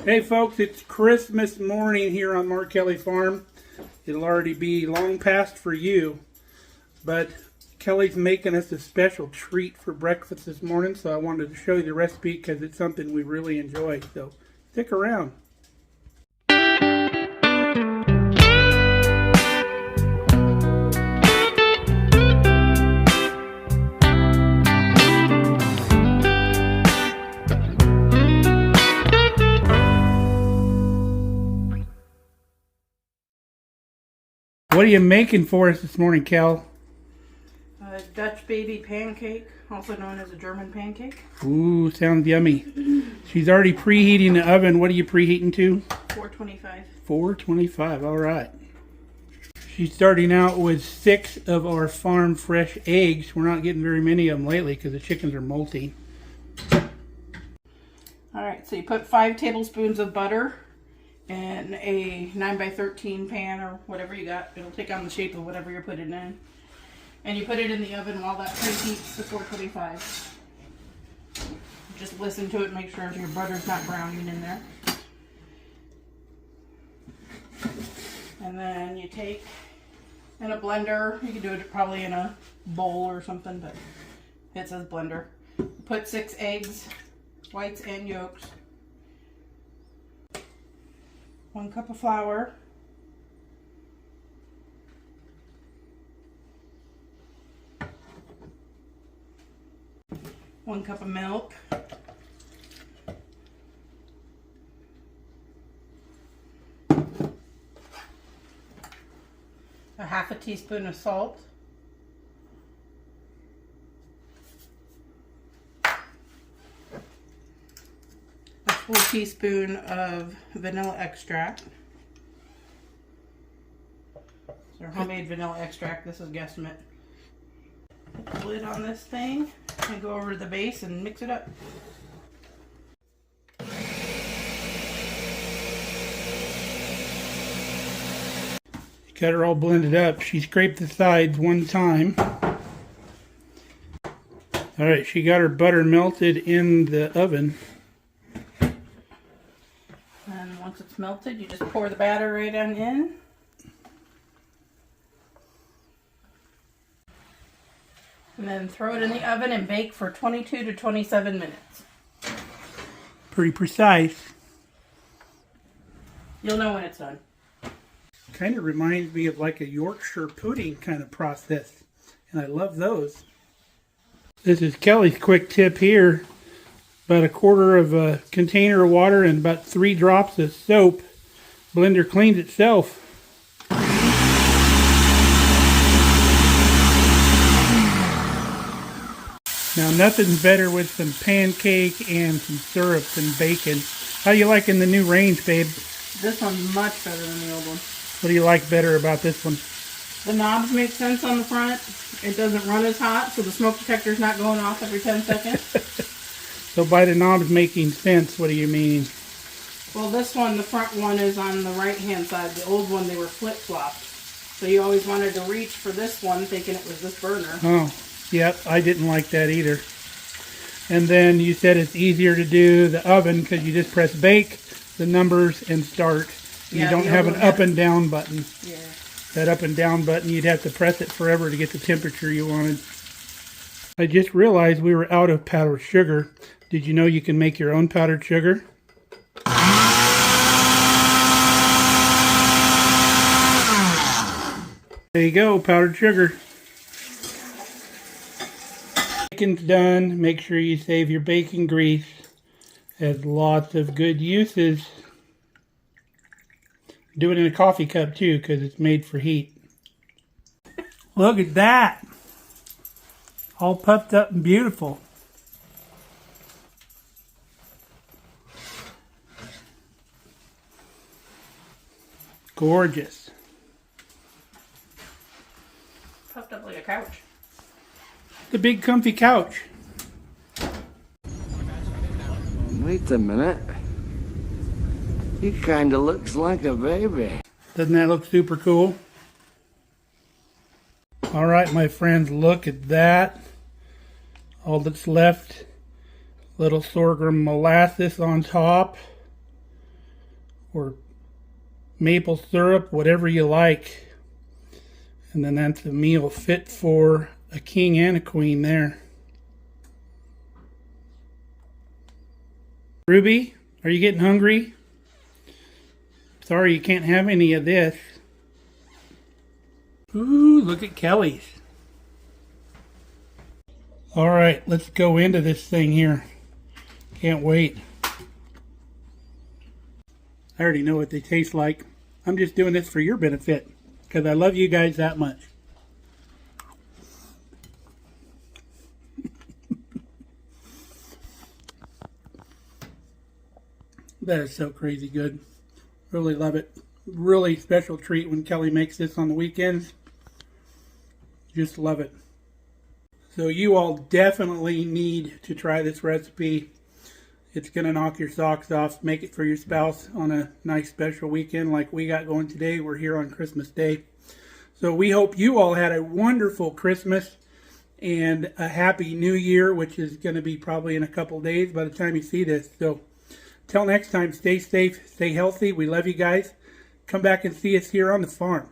Hey folks, it's Christmas morning here on Markelly Farm. It'll already be long past for you, but Kelly's making us a special treat for breakfast this morning, so I wanted to show you the recipe because it's something we really enjoy, so stick around. What are you making for us this morning, Kel? A Dutch baby pancake, also known as a German pancake. Ooh, sounds yummy. She's already preheating the oven. What are you preheating to? 425. 425, all right. She's starting out with 6 of our farm fresh eggs. We're not getting very many of them lately because the chickens are molting. Alright, so you put 5 tablespoons of butter in a 9x13 pan or whatever you got. It'll take on the shape of whatever you're putting in. And you put it in the oven while that preheats to 425. Just listen to it, make sure your butter's not browning in there. And then you take in a blender, you can do it probably in a bowl or something, but it says blender. Put 6 eggs, whites and yolks. 1 cup of flour. 1 cup of milk. A half a teaspoon of salt. A full teaspoon of vanilla extract. It's our homemade vanilla extract. This is guesstimate. Put the lid on this thing and go over to the base and mix it up. Got her all blended up. She scraped the sides 1 time. Alright, she got her butter melted in the oven. And once it's melted, you just pour the batter right on in. And then throw it in the oven and bake for 22 to 27 minutes. Pretty precise. You'll know when it's done. Kind of reminds me of like a Yorkshire pudding kind of process. And I love those. This is Kelly's quick tip here. About a quarter of a container of water and about 3 drops of soap. Blender cleans itself. Now nothing's better with some pancake and some syrup than bacon. How you liking the new range, babe? This one's much better than the old one. What do you like better about this one? The knobs make sense on the front. It doesn't run as hot, so the smoke detector's not going off every 10 seconds. So by the knobs making sense, what do you mean? Well, this one, the front one is on the right-hand side. The old one, they were flip-flopped. So you always wanted to reach for this one, thinking it was this burner. Oh, yep, I didn't like that either. And then you said it's easier to do the oven because you just press bake, the numbers, and start. And you don't have an up and down button. Yeah. That up and down button, you'd have to press it forever to get the temperature you wanted. I just realized we were out of powdered sugar. Did you know you can make your own powdered sugar? There you go, powdered sugar. Bacon's done. Make sure you save your bacon grease. Has lots of good uses. Do it in a coffee cup too, because it's made for heat. Look at that. All puffed up and beautiful. Gorgeous. Puffed up like a couch. The big comfy couch. Wait a minute. He kinda looks like a baby. Doesn't that look super cool? Alright, my friends, look at that. All that's left, little sorghum molasses on top. or maple syrup, whatever you like. And then that's a meal fit for a king and a queen there. Ruby, are you getting hungry? Sorry you can't have any of this. Ooh, look at Kelly's. Alright, let's go into this thing here. Can't wait. I already know what they taste like. I'm just doing this for your benefit because I love you guys that much. That is so crazy good. Really love it. Really special treat when Kelly makes this on the weekends. Just love it. So you all definitely need to try this recipe. It's going to knock your socks off. Make it for your spouse on a nice special weekend like we got going today. We're here on Christmas Day. So we hope you all had a wonderful Christmas and a happy New Year, which is going to be probably in a couple days by the time you see this. So till next time, stay safe, stay healthy. We love you guys. Come back and see us here on the farm.